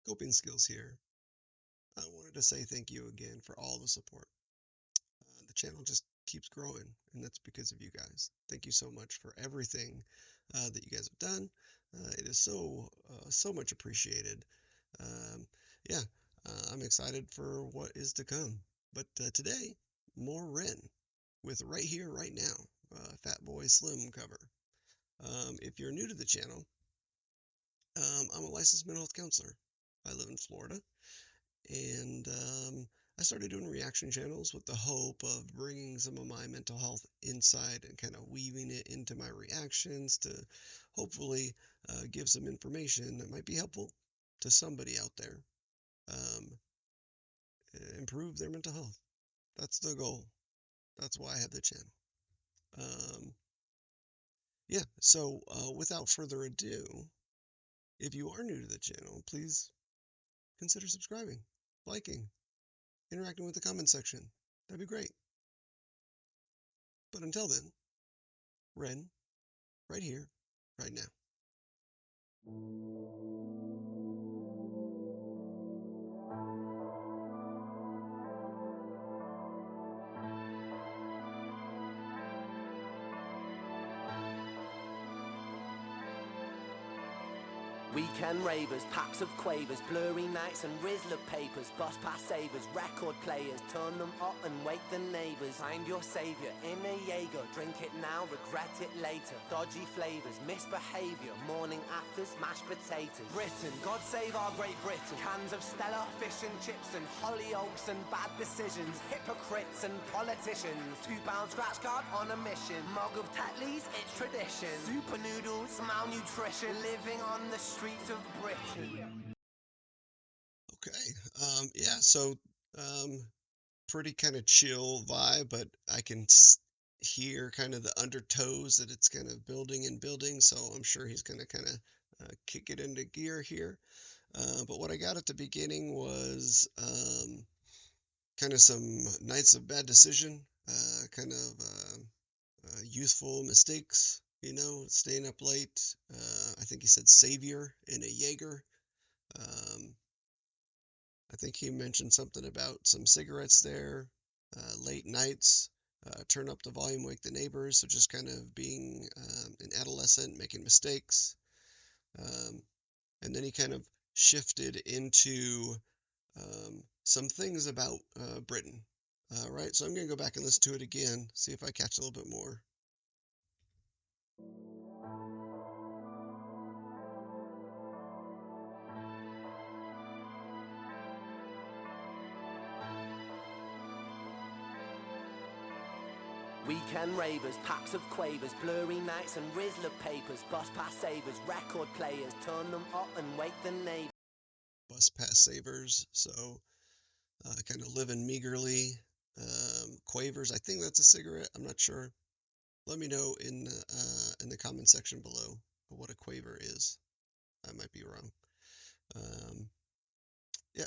Coping Skills here. I wanted to say thank you again for all the support. The channel just keeps growing, and that's because of you guys. Thank you so much for everything that you guys have done. It is so much appreciated. Um, yeah, I'm excited for what is to come. But today, more Ren with Right Here, Right Now, Fatboy Slim cover. If you're new to the channel, I'm a licensed mental health counselor. I live in Florida, and I started doing reaction channels with the hope of bringing some of my mental health insight and kind of weaving it into my reactions to hopefully give some information that might be helpful to somebody out there. Um, Improve their mental health. That's the goal. That's why I have the channel. Um, yeah, so without further ado, if you are new to the channel, please consider subscribing, liking, interacting with the comment section. That'd be great. But until then, Ren, right here, right now. Weekend ravers, packs of quavers, blurry nights and Rizzler papers, bus pass savers, record players, turn them up and wake the neighbors. Find your savior in a Jaeger, drink it now, regret it later. Dodgy flavors, misbehavior, morning afters, mashed potatoes. Britain, God save our Great Britain. Cans of Stella, fish and chips and Hollyoaks and bad decisions. Hypocrites and politicians. £2 scratch card on a mission. Mug of Tetley's, it's tradition. Super noodles, malnutrition, living on the streets of Britain. Okay. Yeah, so pretty kind of chill vibe, but I can hear kind of the undertows that it's kind of building and building, so I'm sure he's going to kind of kick it into gear here. But what I got at the beginning was kind of some nights of bad decision, kind of youthful mistakes, staying up late. I think he said savior in a Jaeger. I think he mentioned something about some cigarettes there, late nights, turn up the volume, wake the neighbors. So just kind of being an adolescent, making mistakes. And then he kind of shifted into some things about Britain. Right, so I'm going to go back and listen to it again, see if I catch a little bit more. Weekend ravers, packs of quavers, blurry nights and Rizzler papers, bus pass savers, record players, turn them up and wake the neighbors. Bus pass savers, so kind of living meagerly. Quavers, I think that's a cigarette. I'm not sure. Let me know in the comment section below what a quaver is. I might be wrong. Yeah.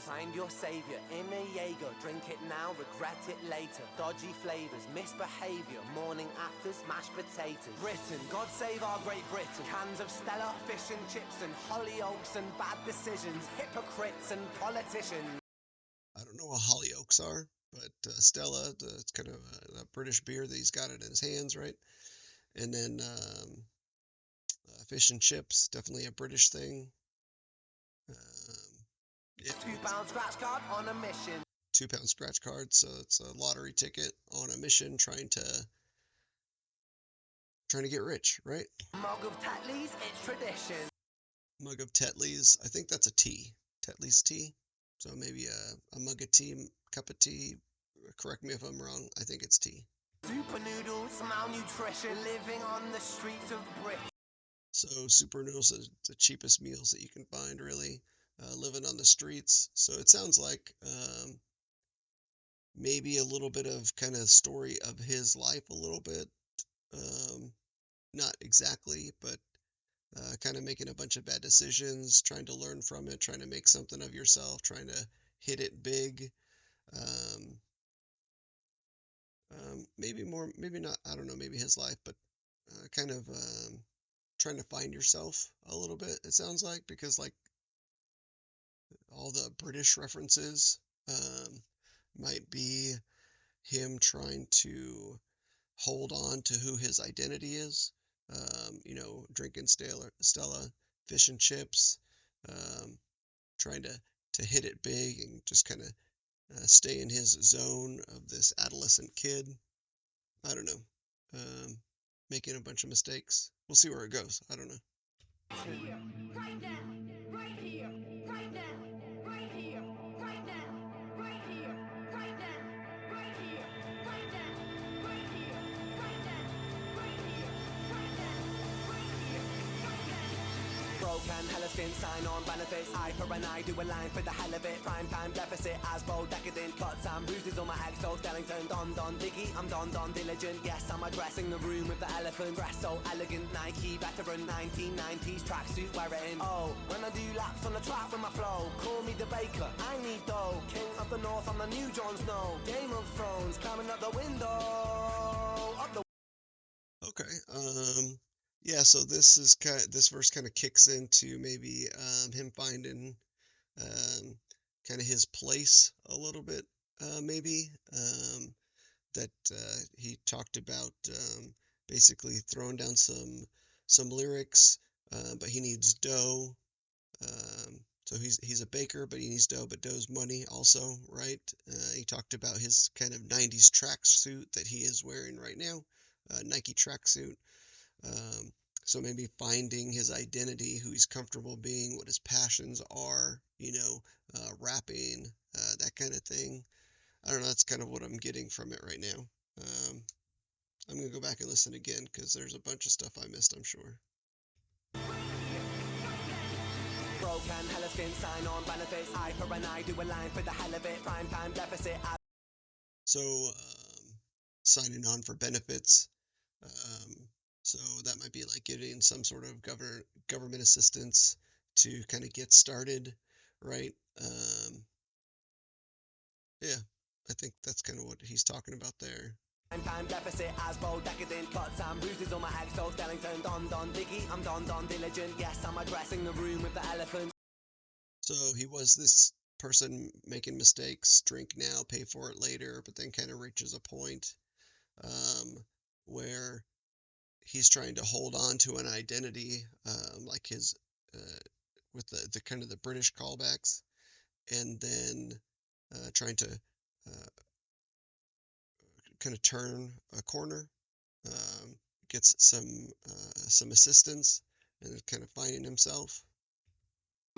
Find your savior in a Jaeger, drink it now, regret it later. Dodgy flavors, misbehavior, morning afters, mashed potatoes. Britain, God save our Great Britain. Cans of Stella, fish and chips and Hollyoaks and bad decisions. Hypocrites and politicians. I don't know what Hollyoaks are, but Stella, it's kind of a British beer that he's got it in his hands, right? And then fish and chips, definitely a British thing. Yeah. £2 scratch card on a mission. £2 scratch card, so it's a lottery ticket on a mission trying to get rich, right? Mug of Tetley's, it's tradition. Mug of Tetley's, I think that's a tea. Tetley's tea. So maybe a mug of tea, cup of tea. Correct me if I'm wrong. I think it's tea. Super noodles, malnutrition, living on the streets of Britain. So super noodles are the cheapest meals that you can find, really. Living on the streets. So it sounds like maybe a little bit of kind of story of his life, a little bit. Not exactly, but kind of making a bunch of bad decisions, trying to learn from it, trying to make something of yourself, trying to hit it big. Maybe more, maybe not, I don't know, maybe his life, but kind of trying to find yourself a little bit, it sounds like, because like all the British references might be him trying to hold on to who his identity is. Drinking Stella, fish and chips, um, trying to hit it big and just kind of stay in his zone of this adolescent kid. I don't know. Um, Making a bunch of mistakes. We'll see where it goes. I don't know. Here, right now, right here, right now, right here, right now, right here, right now, right here, right now, right here, right now, right here, right now, right here, right now. Broken, hella skin, sign on benefits. Eye for an eye, do a line for the hell of it. Prime time deficit, Asbo, decadent, cuts and bruises on my exo, Stellington, Don, Diggy, I'm Don, diligent. Yes, I'm addressing the room with the elephant. Dress so elegant, Nike, veteran, 1990s tracksuit wearing. Oh, when I do laps on the track with my flow, call me the baker, I need dough. King of the North, I'm the new Jon Snow. Game of Thrones, climbing up the window. Up the Okay. Yeah. So this verse kind of kicks into maybe him finding kind of his place a little bit. Maybe that he talked about basically throwing down some lyrics, but he needs dough. So he's a baker, but he needs dough, but dough's money also, right? He talked about his kind of 90s tracksuit that he is wearing right now, Nike tracksuit. Um, so maybe finding his identity, who he's comfortable being, what his passions are, rapping, that kind of thing. I don't know, that's kind of what I'm getting from it right now. Um, I'm gonna go back and listen again because there's a bunch of stuff I missed, I'm sure. broken, hella skin, sign on benefits. Eye for an eye, do a line for the hell of it. Prime time deficit. So, signing on for benefits. Um, so that might be like getting some sort of government assistance to kind of get started, right? Yeah, I think that's kind of what he's talking about there. Time deficit, Asbo, decadent, cuts and bruises on my exo, Stellington, Don, Diggy, I'm Don, diligent. Yes, I'm addressing the room with the elephant. So he was this person making mistakes, drink now, pay for it later, but then kind of reaches a point where he's trying to hold on to an identity, like his with the kind of the British callbacks, and then trying to kind of turn a corner, um, gets some assistance, and kind of finding himself.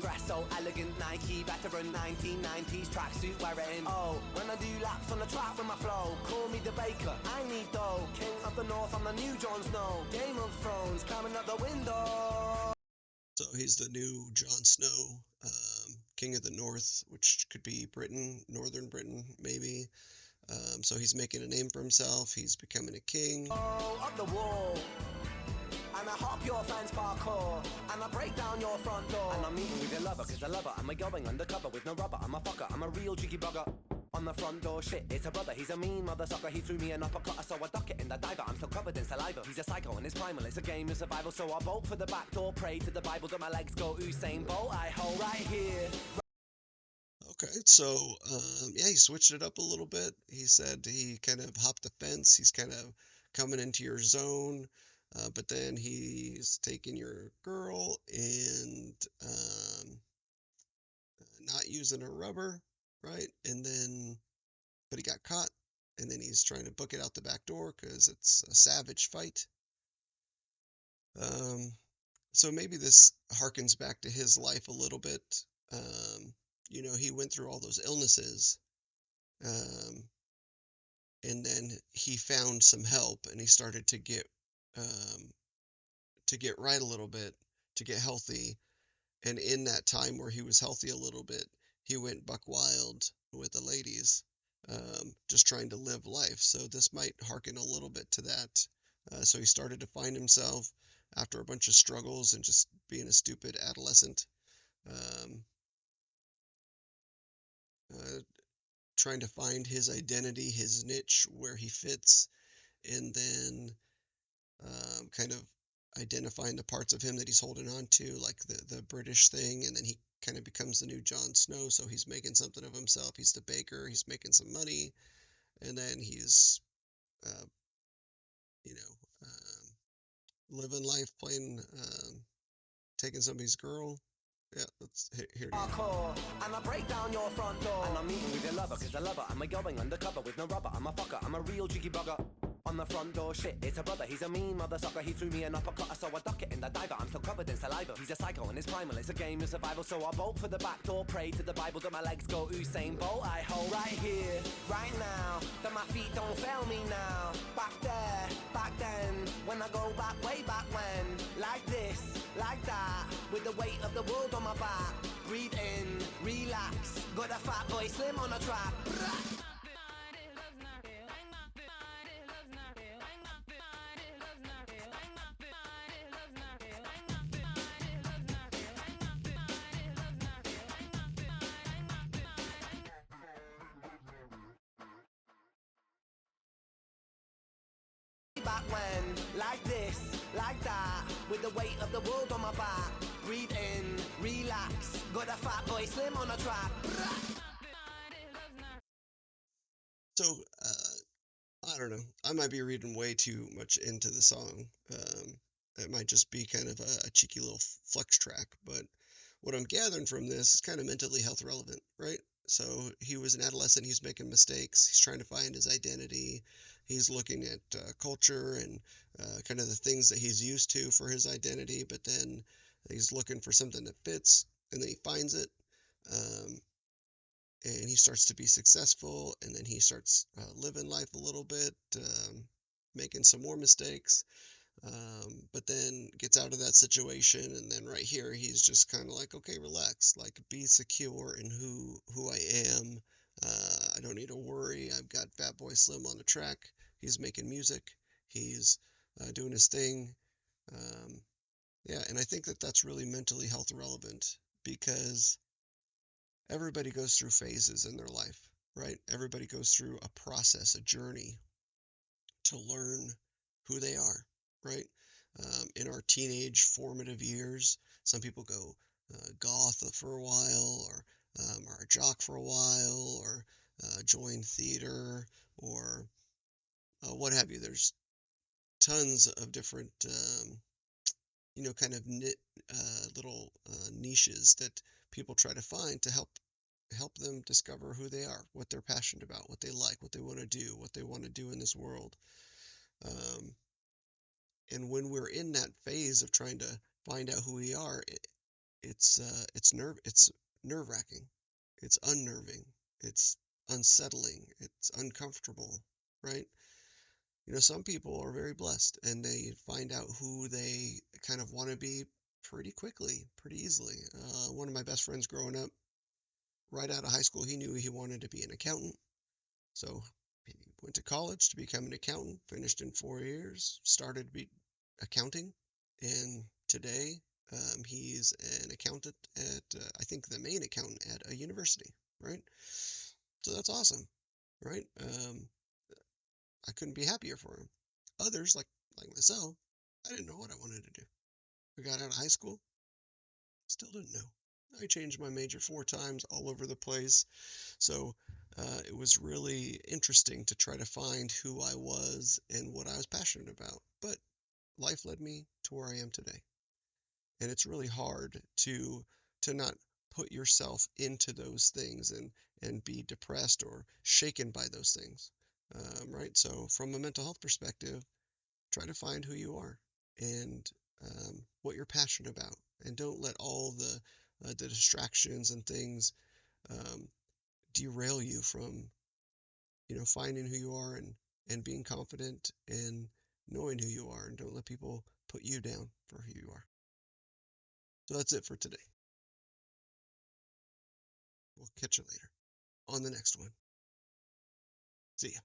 Dress so elegant, Nike, veteran, 1990s tracksuit wearing. Oh, when I do laps on the track with my flow, call me the baker, I need dough. King of the North, I'm the new Jon Snow. Game of Thrones, climbing up the window. So he's the new Jon Snow, King of the North, which could be Britain, Northern Britain, maybe. So he's making a name for himself. He's becoming a king. Oh, up the wall. And I hop your fence parkour. And I break down your front door. And I'm meeting with your lover, cause I love her. Am I going undercover with no rubber? I'm a fucker, I'm a real jiggy bugger. On the front door, shit, it's a brother. He's a mean mother sucker. He threw me an uppercut, so I duck it in the diver. I'm still covered in saliva. He's a psycho and it's primal. It's a game of survival, so I bolt for the back door. Pray to the Bible that my legs go Usain Bolt. I hold right here. Okay, so yeah, he switched it up a little bit. He said he kind of hopped the fence. He's kind of coming into your zone, but then he's taking your girl and not using a rubber, right? And then, but he got caught, and then he's trying to book it out the back door because it's a savage fight. Um, so maybe this harkens back to his life a little bit. He went through all those illnesses, um, and then he found some help, and he started um, to get right a little bit, to get healthy. And in that time where he was healthy a little bit, he went buck wild with the ladies, just trying to live life. So this might harken a little bit to that. So he started to find himself after a bunch of struggles and just being a stupid adolescent, um, uh, trying to find his identity, his niche, where he fits, and then kind of identifying the parts of him that he's holding on to, like the British thing, and then he kind of becomes the new Jon Snow. So he's making something of himself. He's the baker. He's making some money, and then he's, uh, you know, living life, playing, taking somebody's girl. Yeah, here it is. Hardcore, and I break down your front door. And I'm meeting with your lover, cause I love her. I'm a going undercover with no rubber. I'm a fucker, I'm a real jiggy bugger. On the front door, shit, it's a brother. He's a mean mother sucker. He threw me an uppercut, so I duck it in the diver. I'm still covered in saliva. He's a psycho and it's primal. It's a game of survival, so I bolt for the back door. Pray to the Bible that my legs go Usain Bolt. I hold right here, right now. That my feet don't fail me now. Back there, back then. When I go back, way back when. Like this, like that. With the weight of the world on my back. Breathe in, relax. Got a Fatboy Slim on the track. Back when, like this, like that, with the weight of the world on my back. Breathe in, relax, got a Fatboy Slim on a track. So, I don't know. I might be reading way too much into the song. It might just be kind of a cheeky little flex track, but what I'm gathering from this is kind of mentally health relevant, right? So he was an adolescent, he's making mistakes, he's trying to find his identity, he's looking at culture and kind of the things that he's used to for his identity, but then he's looking for something that fits, and then he finds it. Um, and he starts to be successful, and then he starts living life a little bit, making some more mistakes, but then gets out of that situation, and then right here he's just kind of like, okay, relax, like be secure in who I am. I don't need to worry. I've got Fatboy Slim on the track. He's making music. He's doing his thing. Um, yeah, and I think that that's really mentally health relevant because everybody goes through phases in their life, right? Everybody goes through a process, a journey to learn who they are, right? In our teenage formative years, some people go goth for a while, or are a jock for a while, or join theater, or what have you. There's tons of different, kind of little niches that people try to find to help them discover who they are, what they're passionate about, what they like, what they want to do, what they want to do in this world. Um, and when we're in that phase of trying to find out who we are, it's nerve-wracking, it's unnerving, it's unsettling, it's uncomfortable, right? Some people are very blessed and they find out who they kind of want to be pretty quickly, pretty easily. One of my best friends growing up, right out of high school, he knew he wanted to be an accountant. So he went to college to become an accountant, finished in 4 years, started to be accounting, and today he's an accountant at, I think, the main accountant at a university, right? So that's awesome, right? I couldn't be happier for him. Others, like myself, I didn't know what I wanted to do. I got out of high school, still didn't know. I changed my major 4 times all over the place. So it was really interesting to try to find who I was and what I was passionate about. But life led me to where I am today. And it's really hard to not put yourself into those things and be depressed or shaken by those things. Right? So from a mental health perspective, try to find who you are and what you're passionate about, and don't let all the distractions and things um, derail you from finding who you are and being confident and knowing who you are, and don't let people put you down for who you are. So that's it for today. We'll catch you later on the next one. See ya.